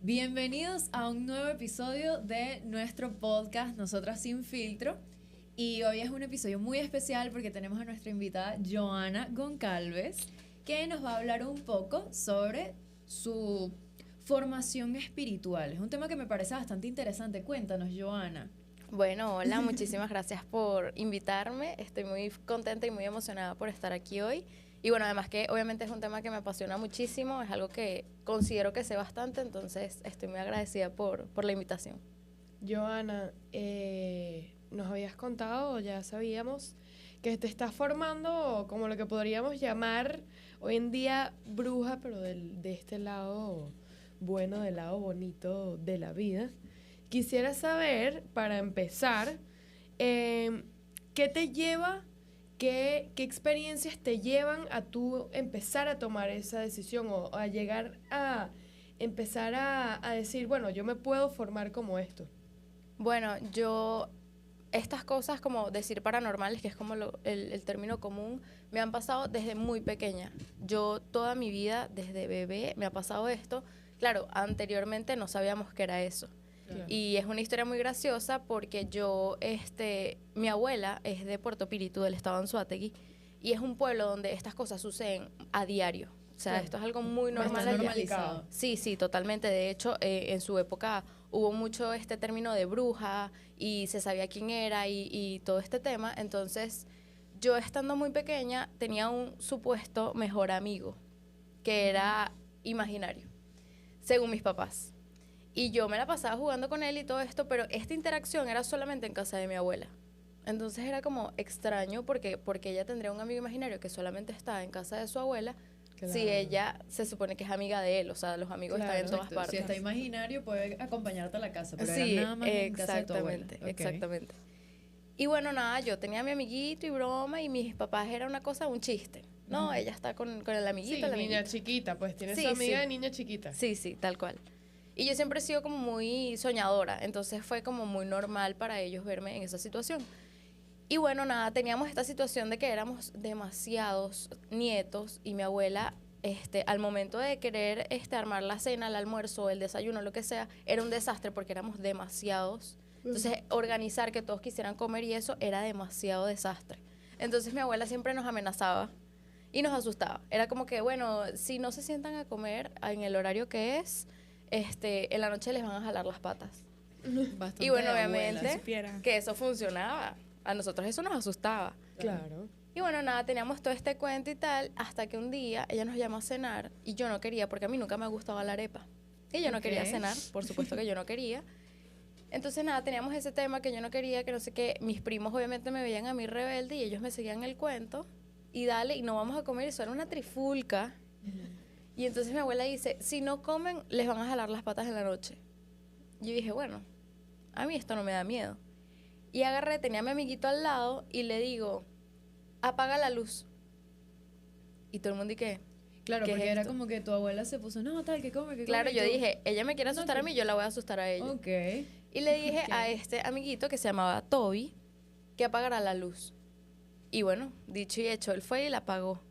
Bienvenidos a un nuevo episodio de nuestro podcast Nosotras Sin Filtro. Y hoy es un episodio muy especial porque tenemos a nuestra invitada Joana Goncalves, que nos va a hablar un poco sobre su formación espiritual. Es un tema que me parece bastante interesante. Cuéntanos, Joana. Bueno, hola, muchísimas gracias por invitarme. Estoy muy contenta y muy emocionada por estar aquí hoy. Y bueno, además que obviamente es un tema que me apasiona muchísimo, es algo que considero que sé bastante, entonces estoy muy agradecida por la invitación. Joana, nos habías contado, ya sabíamos, que te estás formando como lo que podríamos llamar hoy en día bruja, pero de este lado bueno, del lado bonito de la vida. Quisiera saber, para empezar, ¿qué te lleva, qué experiencias te llevan a tú empezar a tomar esa decisión o a llegar a empezar a decir, bueno, yo me puedo formar como esto? Bueno, estas cosas como decir paranormales, que es como el término común, me han pasado desde muy pequeña. Yo toda mi vida, desde bebé, me ha pasado esto. Claro, anteriormente no sabíamos qué era eso. Claro. Y es una historia muy graciosa porque mi abuela es de Puerto Píritu, del estado de Anzoátegui, y es un pueblo donde estas cosas suceden a diario. O sea, claro, esto es algo muy normal. Está normalizado. Sí, totalmente. De hecho, en su época hubo mucho este término de bruja y se sabía quién era y todo este tema. Entonces, yo estando muy pequeña tenía un supuesto mejor amigo que era imaginario, según mis papás. Y yo me la pasaba jugando con él y todo esto, pero esta interacción era solamente en casa de mi abuela. Entonces era como extraño porque ella tendría un amigo imaginario que solamente está en casa de su abuela. Claro. Si ella se supone que es amiga de él, o sea, los amigos están en todas partes. Si está imaginario puede acompañarte a la casa, pero sí, era nada más en casa de tu abuela. Exactamente. Y bueno, nada, yo tenía a mi amiguito y broma y mis papás era una cosa, un chiste. No, ella está con el amiguito. Sí, la niña chiquita, pues tiene su amiga de niña chiquita. Sí, tal cual. Y yo siempre he sido como muy soñadora, entonces fue como muy normal para ellos verme en esa situación. Y bueno, nada, teníamos esta situación de que éramos demasiados nietos y mi abuela, al momento de querer armar la cena, el almuerzo, el desayuno, lo que sea, era un desastre porque éramos demasiados. Entonces, organizar que todos quisieran comer y eso era demasiado desastre. Entonces, mi abuela siempre nos amenazaba y nos asustaba. Era como que, bueno, si no se sientan a comer en el horario que es, en la noche les van a jalar las patas. Bastante. Y bueno, obviamente, abuela, que eso funcionaba. A nosotros eso nos asustaba. Claro. Y bueno, nada, teníamos todo este cuento y tal, hasta que un día ella nos llamó a cenar y yo no quería, porque a mí nunca me gustaba la arepa. Y yo no quería cenar, por supuesto que yo no quería. Entonces nada, teníamos ese tema que yo no quería, que no sé qué. Mis primos obviamente me veían a mí rebelde y ellos me seguían el cuento. Y dale, y no vamos a comer, eso era una trifulca. Y entonces mi abuela dice, si no comen, les van a jalar las patas en la noche. Yo dije, bueno, a mí esto no me da miedo. Y agarré, tenía a mi amiguito al lado y le digo, apaga la luz. Y todo el mundo, ¿y qué? Claro, ¿Qué porque es era esto? como que tu abuela se puso, no, tal, que come, que come. Claro, yo dije, ella me quiere asustar a mí, yo la voy a asustar a ella. Ok. Y le dije a este amiguito que se llamaba Toby que apagara la luz. Y bueno, dicho y hecho, él fue y la apagó.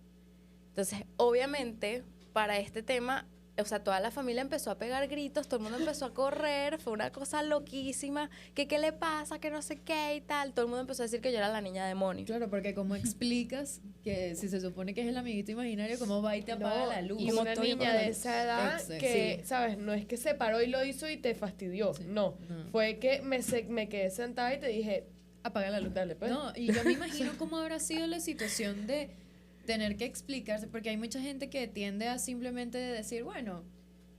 Entonces, obviamente, para este tema, o sea, toda la familia empezó a pegar gritos, todo el mundo empezó a correr, fue una cosa loquísima, que qué le pasa, que no sé qué y tal. Todo el mundo empezó a decir que yo era la niña demonio. Claro, porque como explicas que si se supone que es el amiguito imaginario, ¿cómo va y te apaga la luz? Y una niña de esa edad que, sí, ¿sabes? No es que se paró y lo hizo y te fastidió, no. Fue que me quedé sentada y te dije, apaga la luz, dale, pues. No, y yo me imagino cómo habrá sido la situación de tener que explicarse, porque hay mucha gente que tiende a simplemente decir, bueno,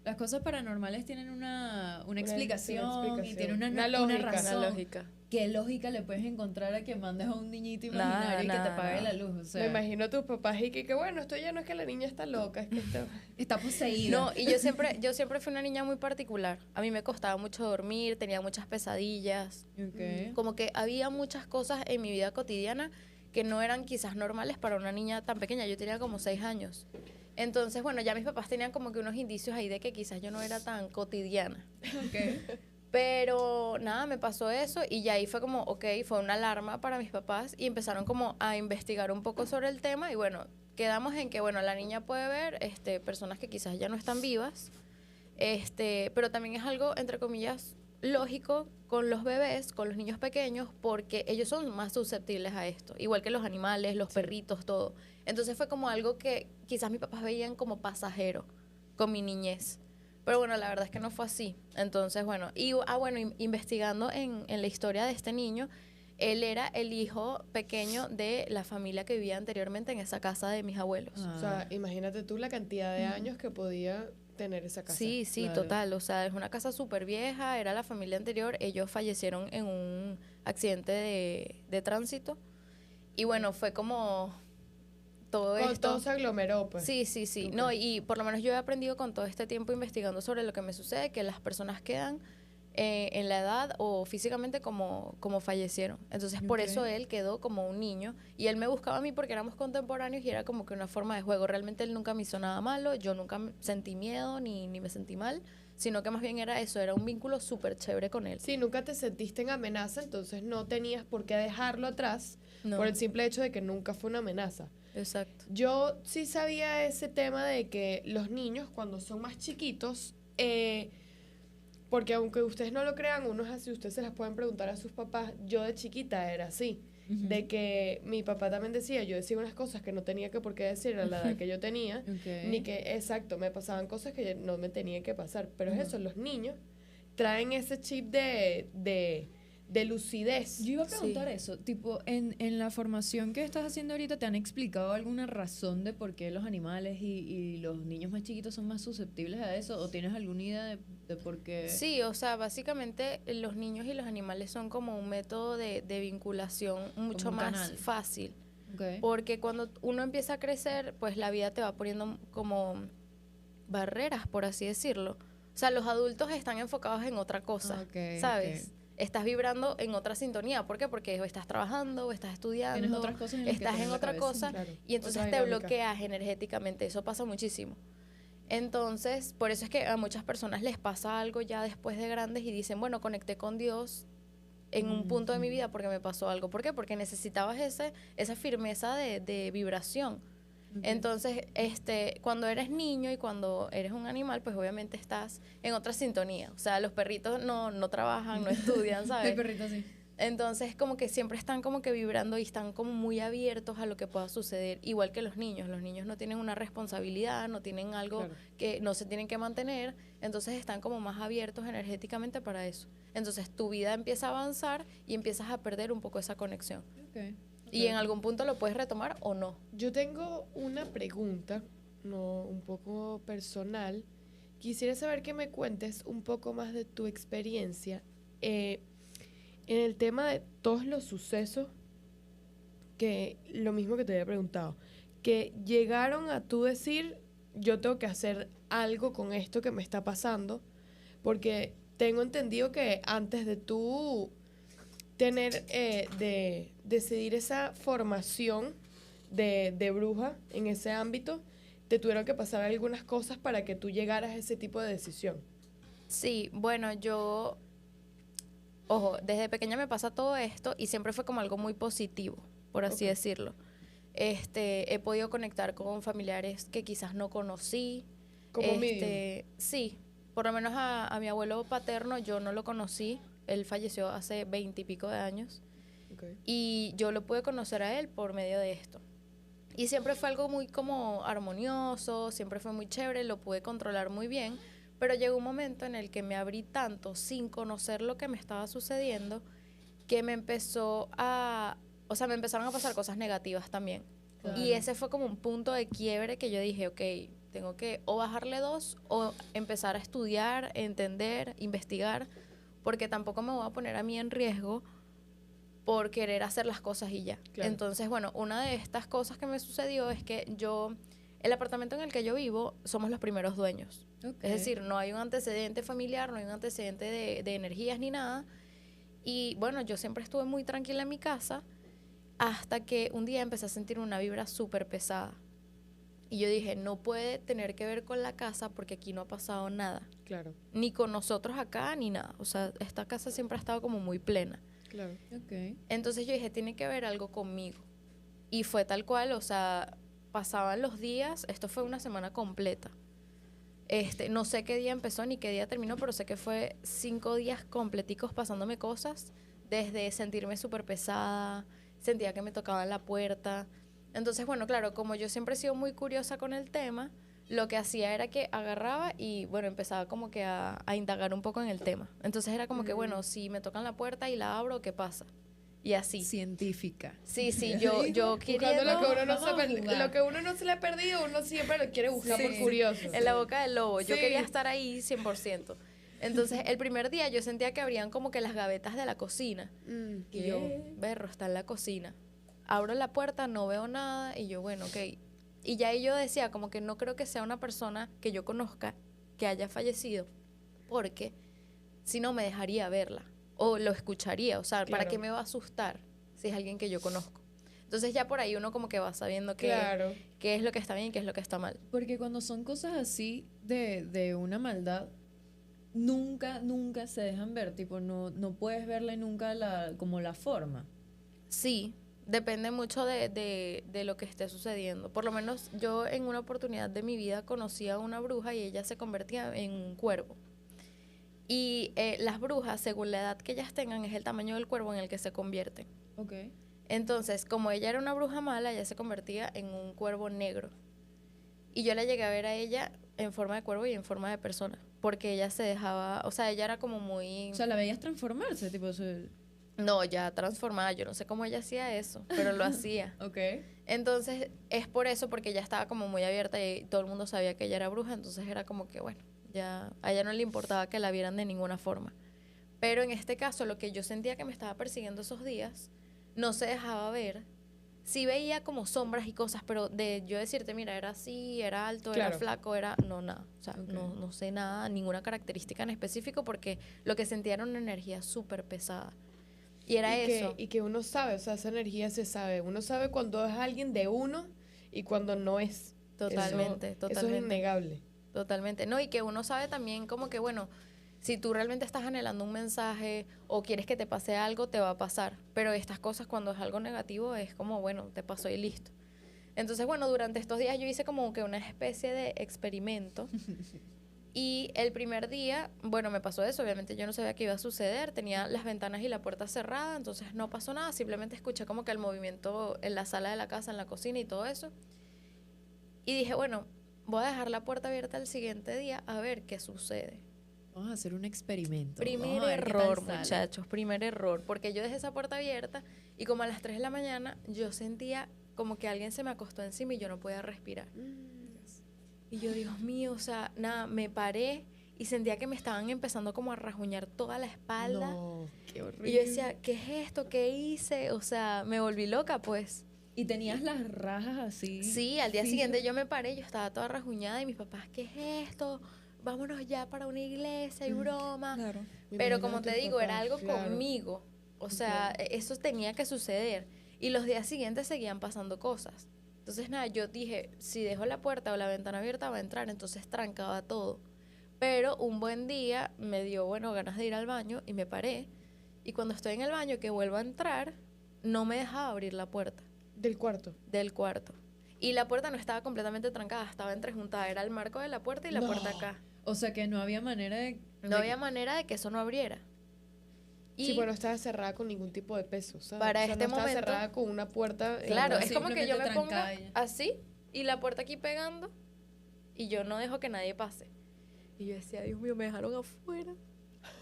las cosas paranormales tienen una explicación y tienen una razón. Una lógica. ¿Qué lógica le puedes encontrar a que mandes a un niñito imaginario y que te apague la luz? O sea, me imagino a tus papás y que bueno, esto ya no es que la niña está loca, es que está poseída. No, y yo siempre fui una niña muy particular. A mí me costaba mucho dormir, tenía muchas pesadillas. Okay. Como que había muchas cosas en mi vida cotidiana que no eran quizás normales para una niña tan pequeña. Yo tenía como 6 años. Entonces, bueno, ya mis papás tenían como que unos indicios ahí de que quizás yo no era tan cotidiana. Okay. Pero nada, me pasó eso y ya ahí fue como, ok, fue una alarma para mis papás y empezaron como a investigar un poco sobre el tema y bueno, quedamos en que, bueno, la niña puede ver personas que quizás ya no están vivas, pero también es algo, entre comillas, lógico con los bebés, con los niños pequeños, porque ellos son más susceptibles a esto, igual que los animales, los perritos, todo. Entonces fue como algo que quizás mis papás veían como pasajero con mi niñez. Pero bueno, la verdad es que no fue así. Entonces, bueno, investigando en la historia de este niño, él era el hijo pequeño de la familia que vivía anteriormente en esa casa de mis abuelos. O sea, imagínate tú la cantidad de años que podía tener esa casa. Sí, sí, Claro. total. O sea, es una casa súper vieja, era la familia anterior. Ellos fallecieron en un accidente de tránsito. Y bueno, fue como todo Con esto. todo se aglomeró, pues. Sí, sí, sí. Ok. No, y por lo menos yo he aprendido con todo este tiempo investigando sobre lo que me sucede, que las personas quedan en la edad o físicamente como fallecieron. Entonces, por Ok. eso él quedó como un niño. Y él me buscaba a mí porque éramos contemporáneos y era como que una forma de juego. Realmente él nunca me hizo nada malo, yo nunca sentí miedo ni me sentí mal, sino que más bien era eso, era un vínculo súper chévere con él. Si nunca te sentiste en amenaza, entonces no tenías por qué dejarlo atrás No. por el simple hecho de que nunca fue una amenaza. Exacto. Yo sí sabía ese tema de que los niños cuando son más chiquitos, porque aunque ustedes no lo crean, uno es así, ustedes se las pueden preguntar a sus papás, yo de chiquita era así, de que mi papá también decía, yo decía unas cosas que no tenía que por qué decir a la edad que yo tenía, Ok. ni que, exacto, me pasaban cosas que no me tenían que pasar, pero es Ujú. eso, los niños traen ese chip de lucidez. Yo iba a preguntar Sí. eso, tipo, en la formación que estás haciendo ahorita, ¿te han explicado alguna razón de por qué los animales y los niños más chiquitos son más susceptibles a eso? ¿O tienes alguna idea de por qué? Sí, o sea, básicamente los niños y los animales son como un método de vinculación mucho un más canal. fácil. Ok. Porque cuando uno empieza a crecer, pues la vida te va poniendo como barreras, por así decirlo. O sea, los adultos están enfocados en otra cosa, Ok, ¿sabes? ok. Estás vibrando en otra sintonía. ¿Por qué? Porque o estás trabajando, o estás estudiando, Tienes otras cosas en las que estás tener en la otra cabeza. cosa Claro, y entonces otra te dinámica. bloqueas energéticamente. Eso pasa muchísimo. Entonces, por eso es que a muchas personas les pasa algo ya después de grandes y dicen, bueno, conecté con Dios en un punto de mi vida porque me pasó algo. ¿Por qué? Porque necesitabas esa firmeza de vibración. Ok. Entonces, cuando eres niño y cuando eres un animal, pues obviamente estás en otra sintonía. O sea, los perritos no trabajan, no estudian, El ¿sabes? perrito sí. Entonces, como que siempre están como que vibrando y están como muy abiertos a lo que pueda suceder, igual que los niños. Los niños no tienen una responsabilidad, no tienen algo Claro. que no se tienen que mantener, entonces están como más abiertos energéticamente para eso. Entonces, tu vida empieza a avanzar y empiezas a perder un poco esa conexión. Ok. Y en algún punto lo puedes retomar o no. Yo tengo una pregunta, no un poco personal. Quisiera saber que me cuentes un poco más de tu experiencia en el tema de todos los sucesos, que lo mismo que te había preguntado, que llegaron a tú decir, yo tengo que hacer algo con esto que me está pasando, porque tengo entendido que antes de tú tener, de decidir esa formación de bruja en ese ámbito, te tuvieron que pasar algunas cosas para que tú llegaras a ese tipo de decisión. Sí, bueno, ojo, desde pequeña me pasa todo esto y siempre fue como algo muy positivo, por así Ok. decirlo. He podido conectar con familiares que quizás no conocí. Como medium. Sí, por lo menos a mi abuelo paterno yo no lo conocí. Él falleció hace 20 y pico de años Okay. y yo lo pude conocer a él por medio de esto. Y siempre fue algo muy como armonioso, siempre fue muy chévere, lo pude controlar muy bien, pero llegó un momento en el que me abrí tanto sin conocer lo que me estaba sucediendo que me empezaron a pasar cosas negativas también. Claro. Y ese fue como un punto de quiebre que yo dije, ok, tengo que o bajarle 2 o empezar a estudiar, entender, investigar, porque tampoco me voy a poner a mí en riesgo por querer hacer las cosas y ya. Claro. Entonces, bueno, una de estas cosas que me sucedió es que el apartamento en el que yo vivo, somos los primeros dueños. Ok. Es decir, no hay un antecedente familiar, no hay un antecedente de energías ni nada. Y bueno, yo siempre estuve muy tranquila en mi casa hasta que un día empecé a sentir una vibra súper pesada. Y yo dije, no puede tener que ver con la casa porque aquí no ha pasado nada. Claro, Ni con nosotros acá, ni nada. O sea, esta casa siempre ha estado como muy plena. claro. Ok. Entonces yo dije, tiene que ver algo conmigo. Y fue tal cual, o sea, pasaban los días, esto fue una semana completa. No sé qué día empezó ni qué día terminó, pero sé que fue 5 días completicos pasándome cosas, desde sentirme súper pesada, sentía que me tocaban la puerta. Entonces, bueno, claro, como yo siempre he sido muy curiosa con el tema, lo que hacía era que agarraba y, bueno, empezaba como que a indagar un poco en el tema. Entonces era como que, bueno, si me tocan la puerta y la abro, ¿qué pasa? Y así. Científica. Sí, yo Buscando quería lo que uno no vamos a se jugar. lo que uno no se le ha perdido, uno siempre lo quiere buscar Sí, por sí. curioso. en la boca del lobo. Yo Sí. quería estar ahí 100%. Entonces, el primer día yo sentía que abrían como que las gavetas de la cocina. Mm. Y yo, ¿Qué? berro, está en la cocina. Abro la puerta, no veo nada. Y yo, bueno, ok. Y ya ahí yo decía, como que no creo que sea una persona que yo conozca que haya fallecido. Porque si no me dejaría verla. O lo escucharía. O sea, ¿para Claro. qué me va a asustar si es alguien que yo conozco? Entonces ya por ahí uno como que va sabiendo Claro. qué es lo que está bien y qué es lo que está mal. Porque cuando son cosas así de una maldad, nunca se dejan ver. Tipo, no puedes verle nunca como la forma. Sí, depende mucho de lo que esté sucediendo. Por lo menos yo en una oportunidad de mi vida conocí a una bruja y ella se convertía en un cuervo. Y las brujas, según la edad que ellas tengan, es el tamaño del cuervo en el que se convierten. Ok. Entonces, como ella era una bruja mala, ella se convertía en un cuervo negro. Y yo la llegué a ver a ella en forma de cuervo y en forma de persona. Porque ella se dejaba, o sea, ella era como muy... O sea, la veías transformarse, tipo, no, ya transformada. Yo no sé cómo ella hacía eso, pero lo hacía. ok. Entonces, es por eso, porque ella estaba como muy abierta y todo el mundo sabía que ella era bruja, entonces era como que, bueno, ya a ella no le importaba que la vieran de ninguna forma. Pero en este caso, lo que yo sentía que me estaba persiguiendo esos días, no se dejaba ver. Sí veía como sombras y cosas, pero de yo decirte, mira, era así, era alto, era Claro. flaco, era... No, nada. O sea, Ok. no sé nada, ninguna característica en específico, porque lo que sentía era una energía súper pesada. Y era eso. Y que uno sabe, o sea, esa energía se sabe. Uno sabe cuando es alguien de uno y cuando no es. Totalmente, Eso es totalmente. innegable. Totalmente. No, y que uno sabe también como que, bueno, si tú realmente estás anhelando un mensaje o quieres que te pase algo, te va a pasar. Pero estas cosas cuando es algo negativo es como, bueno, te pasó y listo. Entonces, bueno, durante estos días yo hice como que una especie de experimento. Y el primer día, bueno, me pasó eso. Obviamente yo no sabía qué iba a suceder. Tenía las ventanas y la puerta cerrada, entonces no pasó nada. Simplemente escuché como que el movimiento en la sala de la casa, en la cocina y todo eso. Y dije, bueno, voy a dejar la puerta abierta el siguiente día a ver qué sucede. Vamos a hacer un experimento. Primer Vamos a ver qué tal error, sale. muchachos, primer error. Porque yo dejé esa puerta abierta y como a las 3 de la mañana yo sentía como que alguien se me acostó encima y yo no podía respirar. Y yo, Dios mío, o sea, nada, me paré y sentía que me estaban empezando como a rasguñar toda la espalda. No, qué horrible. Y yo decía, ¿qué es esto? ¿Qué hice? O sea, me volví loca, pues. Y tenías las rajas así. Sí, al día fijas. siguiente yo me paré, yo estaba toda rasguñada y mis papás, ¿qué es esto? Vámonos ya para una iglesia y broma. Claro. Me Pero imagino como a te tus digo, era papás, algo claro. conmigo. O sea, eso tenía que suceder. Y los días siguientes seguían pasando cosas. Entonces, nada, yo dije, si dejo la puerta o la ventana abierta va a entrar, entonces trancaba todo. Pero un buen día me dio, bueno, ganas de ir al baño y me paré. Y cuando estoy en el baño, que vuelvo a entrar, no me dejaba abrir la puerta Del cuarto. del cuarto. Y la puerta no estaba completamente trancada, estaba entrejuntada. Era el marco de la puerta y la No. puerta acá. O sea que no había manera de... No había manera de que eso no abriera. Y Sí, pero no estaba cerrada con ningún tipo de peso, ¿sabes? Para O sea, este no estaba momento- cerrada con una puerta. claro, es Sí, como que yo me simplemente ponga trancada y ya. así y la puerta aquí pegando y yo no dejo que nadie pase. Y yo decía, Dios mío, me dejaron afuera.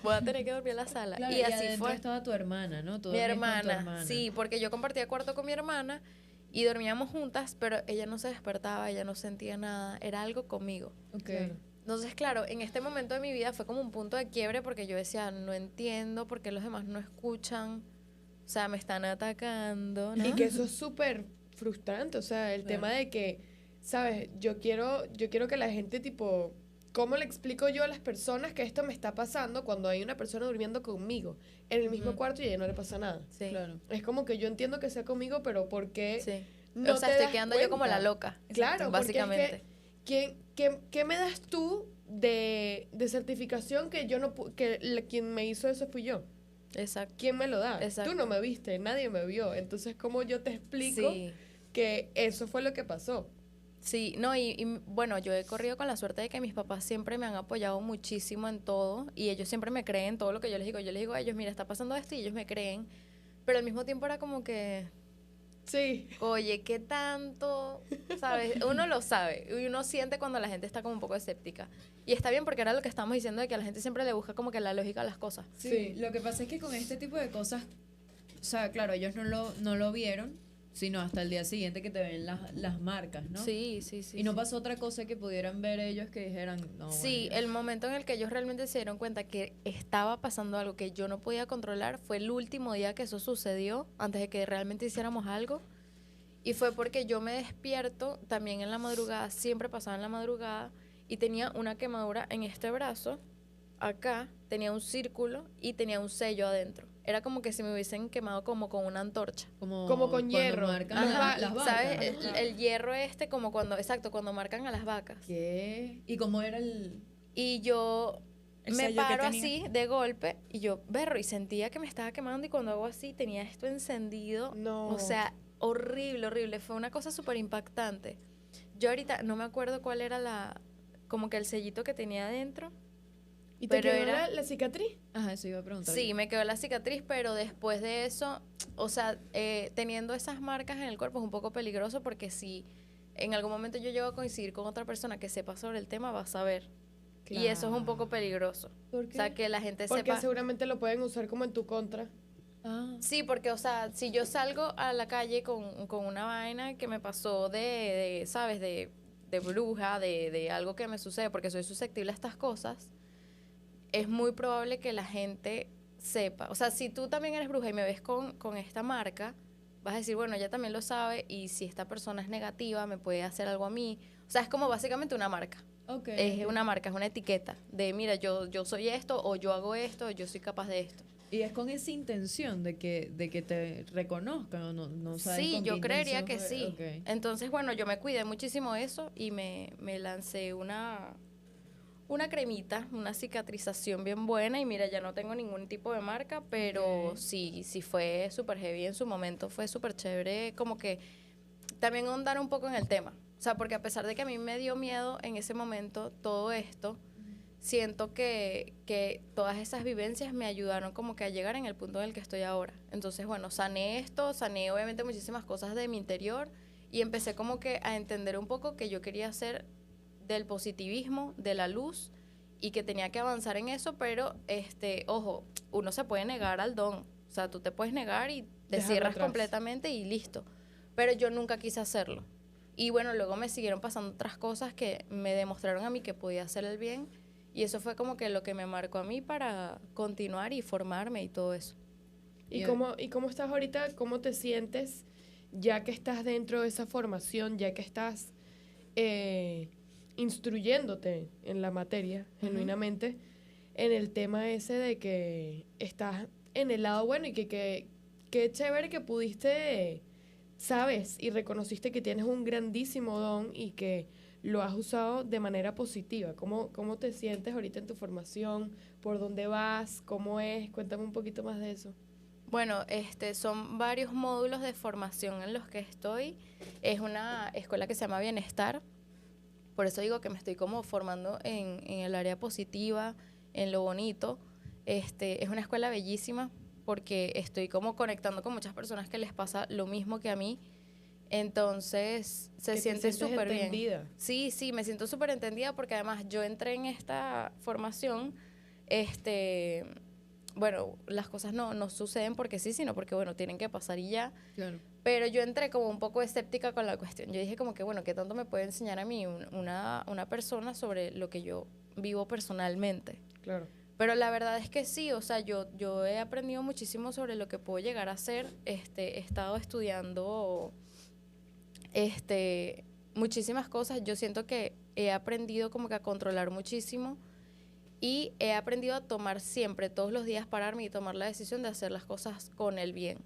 Voy a tener que dormir en la sala. Claro, y así adentro fue. estaba tu hermana, ¿no? Tú Mi dormías con tu hermana, hermana. sí, porque yo compartía cuarto con mi hermana y dormíamos juntas, pero ella no se despertaba, ella no sentía nada, era algo conmigo. Ok. Claro. Entonces, claro, en este momento de mi vida fue como un punto de quiebre porque yo decía, no entiendo por qué los demás no escuchan, o sea, me están atacando, ¿no? Y que eso es súper frustrante, o sea, el Claro. tema de que, ¿sabes? Yo quiero que la gente, tipo, ¿cómo le explico yo a las personas que esto me está pasando cuando hay una persona durmiendo conmigo en el mismo Ujú. cuarto y a ella no le pasa nada? Sí, Claro. Es como que yo entiendo que sea conmigo, pero ¿por qué sí. no o sea, te estoy das quedando yo como la cuenta. loca. Claro, básicamente. porque es que, ¿qué me das tú de certificación que yo no quien me hizo eso fui yo? Exacto. ¿Quién me lo da? Exacto. Tú no me viste, nadie me vio. Entonces, ¿cómo yo te explico Sí. que eso fue lo que pasó? Sí, no, y bueno, yo he corrido con la suerte de que mis papás siempre me han apoyado muchísimo en todo y ellos siempre me creen todo lo que yo les digo. Yo les digo a ellos, mira, está pasando esto y ellos me creen, pero al mismo tiempo era como que, Sí. oye, ¿qué tanto? ¿Sabes? Uno lo sabe y uno siente cuando la gente está como un poco escéptica. Y está bien porque era lo que estábamos diciendo de que a la gente siempre le busca como que la lógica a las cosas. Sí, lo que pasa es que con este tipo de cosas, o sea, claro, ellos no lo vieron, sino hasta el día siguiente que te ven las marcas, ¿no? Sí. Y no sí. pasó otra cosa que pudieran ver ellos que dijeran, no, Sí, bueno, el momento en el que ellos realmente se dieron cuenta que estaba pasando algo que yo no podía controlar fue el último día que eso sucedió, antes de que realmente hiciéramos algo. Y fue porque yo me despierto también en la madrugada, siempre pasaba en la madrugada, y tenía una quemadura en este brazo, acá, tenía un círculo y tenía un sello adentro. Era como que si me hubiesen quemado como con una antorcha. Como con cuando hierro. marcan Ajá, las vacas. ¿sabes? El hierro como cuando, exacto, cuando marcan a las vacas. ¿Qué? ¿Y cómo era el...? Y yo El me sello que paro tenía. así de golpe y yo berro y sentía que me estaba quemando y cuando hago así tenía esto encendido. No. O sea, horrible, horrible. Fue una cosa súper impactante. Yo ahorita no me acuerdo cuál era como que el sellito que tenía adentro. ¿Y te pero quedó era- la cicatriz? Ajá, eso iba a preguntar. Sí, me quedó la cicatriz, pero después de eso, o sea, teniendo esas marcas en el cuerpo es un poco peligroso porque si en algún momento yo llego a coincidir con otra persona que sepa sobre el tema, va a saber. Y eso es un poco peligroso. ¿Por O qué? sea, que la gente Porque sepa. seguramente lo pueden usar como en tu contra. Ah, Sí, porque, o sea, si yo salgo a la calle con una vaina que me pasó ¿sabes? De bruja, de algo que me sucede, porque soy susceptible a estas cosas, es muy probable que la gente sepa. O sea, si tú también eres bruja y me ves con esta marca, vas a decir, bueno, ella también lo sabe y si esta persona es negativa, me puede hacer algo a mí. O sea, es como básicamente una marca. ok. Es una marca, es una etiqueta de, mira, yo soy esto, o yo hago esto, o yo soy capaz de esto. Y es con esa intención de que te reconozcan o no saben Sí, con yo qué creería intención que fue. sí. Ok. Entonces, bueno, yo me cuidé muchísimo eso y me lancé una cremita, una cicatrización bien buena y mira, ya no tengo ningún tipo de marca, pero Ok. sí fue súper heavy en su momento, fue súper chévere, como que también ahondar un poco en el tema. O sea, porque a pesar de que a mí me dio miedo en ese momento todo esto, siento que todas esas vivencias me ayudaron como que a llegar en el punto en el que estoy ahora. Entonces, bueno, sané obviamente muchísimas cosas de mi interior y empecé como que a entender un poco que yo quería hacer del positivismo, de la luz y que tenía que avanzar en eso, pero ojo, uno se puede negar al don. O sea, tú te puedes negar y te Dejarlo cierras atrás. completamente y listo. Pero yo nunca quise hacerlo. Y bueno, luego me siguieron pasando otras cosas que me demostraron a mí que podía hacer el bien. Y eso fue como que lo que me marcó a mí para continuar y formarme y todo eso. ¿Y Bien. cómo estás ahorita? ¿Cómo te sientes ya que estás dentro de esa formación, ya que estás instruyéndote en la materia, genuinamente, en el tema ese de que estás en el lado bueno y que chévere que pudiste, sabes, y reconociste que tienes un grandísimo don y que lo has usado de manera positiva? ¿Cómo te sientes ahorita en tu formación? ¿Por dónde vas? ¿Cómo es? Cuéntame un poquito más de eso. Bueno, son varios módulos de formación en los que estoy. Es una escuela que se llama Bienestar. Por eso digo que me estoy como formando en el área positiva, en lo bonito. Es una escuela bellísima porque estoy como conectando con muchas personas que les pasa lo mismo que a mí. Entonces, se Que te siente sientes súper bien. entendida. Sí, me siento súper entendida porque además yo entré en esta formación, bueno, las cosas no suceden porque sí, sino porque, bueno, tienen que pasar y ya. Claro. Pero yo entré como un poco escéptica con la cuestión. Yo dije como que, bueno, ¿qué tanto me puede enseñar a mí una persona sobre lo que yo vivo personalmente? Claro. Pero la verdad es que sí, o sea, yo he aprendido muchísimo sobre lo que puedo llegar a ser. He estado estudiando muchísimas cosas. Yo siento que he aprendido como que a controlar muchísimo y he aprendido a tomar siempre, todos los días, pararme y tomar la decisión de hacer las cosas con el bien.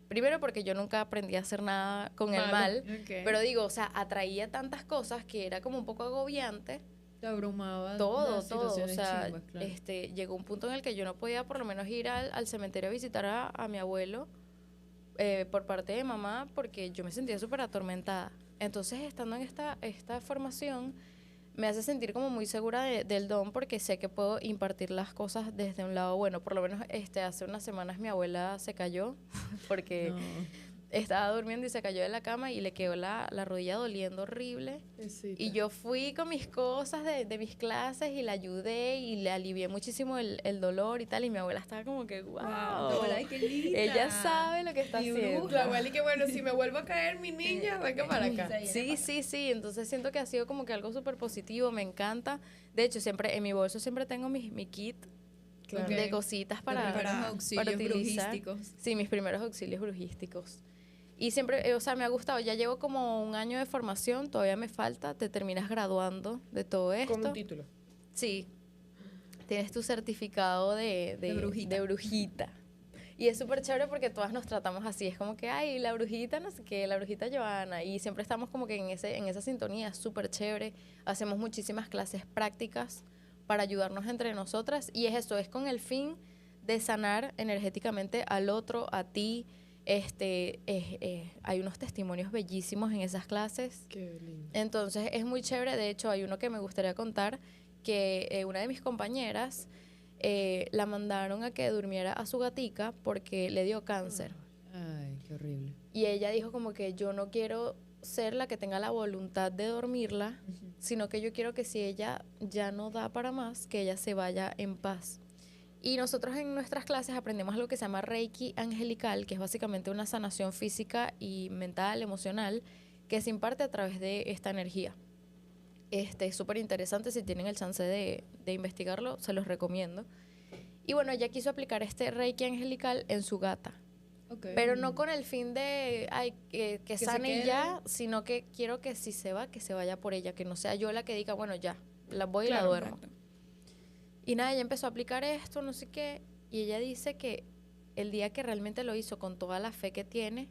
Primero porque yo nunca aprendí a hacer nada con el Malo. mal, Ok. pero digo, o sea, atraía tantas cosas que era como un poco agobiante. Te abrumaba Todo, las todo. O situaciones sea, chimbas, claro. llegó un punto en el que yo no podía por lo menos ir al cementerio a visitar a mi abuelo por parte de mamá porque yo me sentía súper atormentada. Entonces, estando en esta formación, me hace sentir como muy segura del don porque sé que puedo impartir las cosas desde un lado bueno. Por lo menos hace unas semanas mi abuela se cayó porque No. estaba durmiendo y se cayó de la cama y le quedó la rodilla doliendo horrible. Y yo fui con mis cosas de mis clases y la ayudé y le alivié muchísimo el dolor y tal. Y mi abuela estaba como que, wow, Ay, qué linda. ella sabe lo que está Mi haciendo. bruja. La abuela y que bueno, si me vuelvo a caer mi niña, venga para acá. Sí. Entonces siento que ha sido como que algo súper positivo, me encanta. De hecho, siempre en mi bolso siempre tengo mi kit Claro. de cositas Para para auxilios utilizar. brujísticos. Sí, mis primeros auxilios brujísticos. Y siempre, o sea, me ha gustado. Ya llevo como un año de formación, todavía me falta. Te terminas graduando de todo esto. Con un título. Sí. Tienes tu certificado De brujita. de brujita. Y es súper chévere porque todas nos tratamos así. Es como que, ay, la brujita, no sé qué, la brujita Joana. Y siempre estamos como que en esa sintonía, súper chévere. Hacemos muchísimas clases prácticas para ayudarnos entre nosotras. Y es eso, es con el fin de sanar energéticamente al otro, a ti. Hay unos testimonios bellísimos en esas clases. Qué lindo. Entonces es muy chévere. De hecho, hay uno que me gustaría contar que una de mis compañeras la mandaron a que durmiera a su gatica porque le dio cáncer. Ay, qué horrible. Y ella dijo como que yo no quiero ser la que tenga la voluntad de dormirla, sino que yo quiero que si ella ya no da para más, que ella se vaya en paz. Y nosotros en nuestras clases aprendemos algo que se llama Reiki angelical, que es básicamente una sanación física y mental, emocional, que se imparte a través de esta energía. Es súper interesante, si tienen el chance de investigarlo, se los recomiendo. Y bueno, ella quiso aplicar este Reiki angelical en su gata, Okay. pero no con el fin de que se sane y quede. ya, sino que quiero que si se va, que se vaya por ella, que no sea yo la que diga, bueno, ya, la voy y la Claro, duermo. Y nada, ella empezó a aplicar esto, no sé qué, y ella dice que el día que realmente lo hizo con toda la fe que tiene,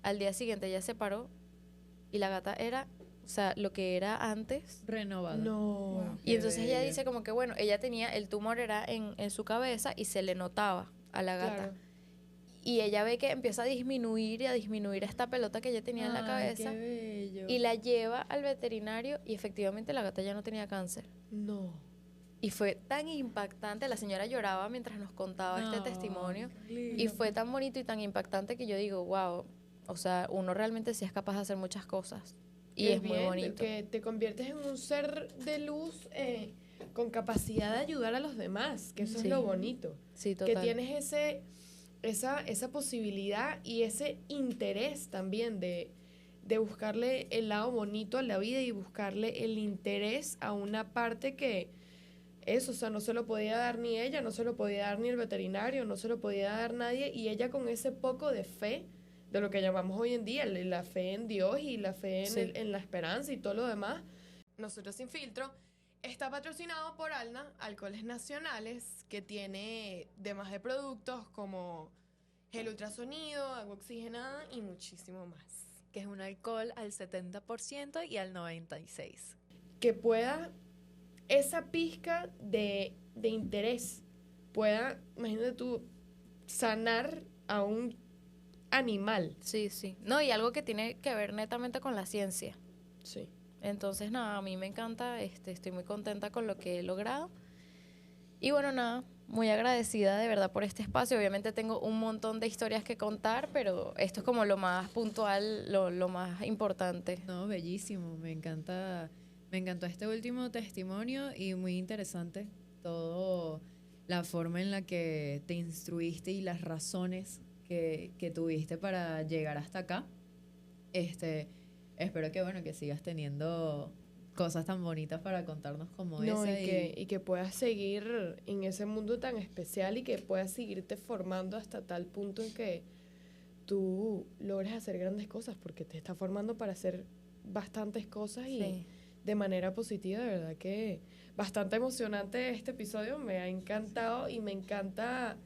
al día siguiente ella se paró y la gata era, o sea, lo que era antes. Renovada. No. Wow. Y entonces ella bella. dice como que, bueno, ella tenía, el tumor era en su cabeza y se le notaba a la gata. Claro. Y ella ve que empieza a disminuir esta pelota que ella tenía en la Ay, cabeza qué bello. y la lleva al veterinario y efectivamente la gata ya no tenía cáncer. No. Y fue tan impactante, la señora lloraba mientras nos contaba este No, testimonio qué lindo. y fue tan bonito y tan impactante que yo digo, wow, o sea, uno realmente sí es capaz de hacer muchas cosas y Qué es muy bien, bonito. Que te conviertes en un ser de luz con capacidad de ayudar a los demás, que eso Sí. es lo bonito. Sí, Que total. tienes esa posibilidad y ese interés también de buscarle el lado bonito a la vida y buscarle el interés a una parte que eso, o sea, no se lo podía dar ni ella, no se lo podía dar ni el veterinario, no se lo podía dar nadie, y ella con ese poco de fe, de lo que llamamos hoy en día, la fe en Dios y la fe Sí. en la esperanza y todo lo demás. Nosotros Sin Filtro está patrocinado por Alna, Alcoholes Nacionales, que tiene demás de productos como gel ultrasonido, agua oxigenada y muchísimo más. Que es un alcohol al 70% y al 96%. Que pueda esa pizca de interés pueda, imagínate tú, sanar a un animal. Sí, sí. No, y algo que tiene que ver netamente con la ciencia. Sí. Entonces, nada, a mí me encanta, estoy muy contenta con lo que he logrado. Y bueno, nada, muy agradecida de verdad por este espacio. Obviamente tengo un montón de historias que contar, pero esto es como lo más puntual, lo más importante. No, bellísimo. Me encantó este último testimonio y muy interesante todo la forma en la que te instruiste y las razones que tuviste para llegar hasta acá. Espero que bueno, que sigas teniendo cosas tan bonitas para contarnos como No, esa. y que puedas seguir en ese mundo tan especial y que puedas seguirte formando hasta tal punto en que tú logres hacer grandes cosas, porque te está formando para hacer bastantes cosas y Sí. de manera positiva. De verdad que bastante emocionante este episodio, me ha encantado y me encanta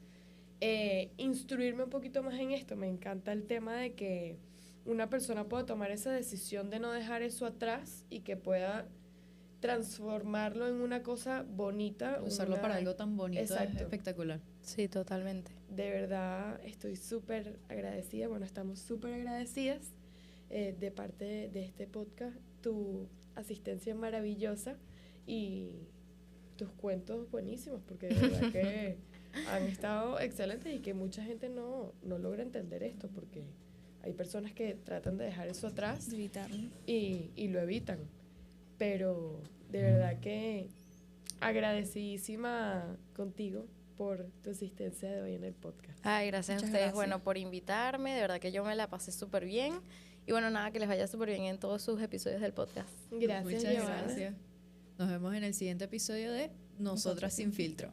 instruirme un poquito más en esto. Me encanta el tema de que una persona pueda tomar esa decisión de no dejar eso atrás y que pueda transformarlo en una cosa bonita. Usarlo para algo tan bonito es Exacto. espectacular. Sí, totalmente. De verdad estoy súper agradecida, bueno, estamos súper agradecidas de parte de este podcast, tu asistencia maravillosa y tus cuentos buenísimos, porque de verdad que han estado excelentes y que mucha gente no logra entender esto, porque hay personas que tratan de dejar eso atrás y lo evitan. Pero de verdad que agradecidísima contigo por tu asistencia de hoy en el podcast. Ay, gracias Muchas a ustedes, gracias. bueno, por invitarme. De verdad que yo me la pasé súper bien. Y bueno, nada, que les vaya súper bien en todos sus episodios del podcast. Gracias, Muchas Giovanna. gracias. Nos vemos en el siguiente episodio de Nosotras sin filtro.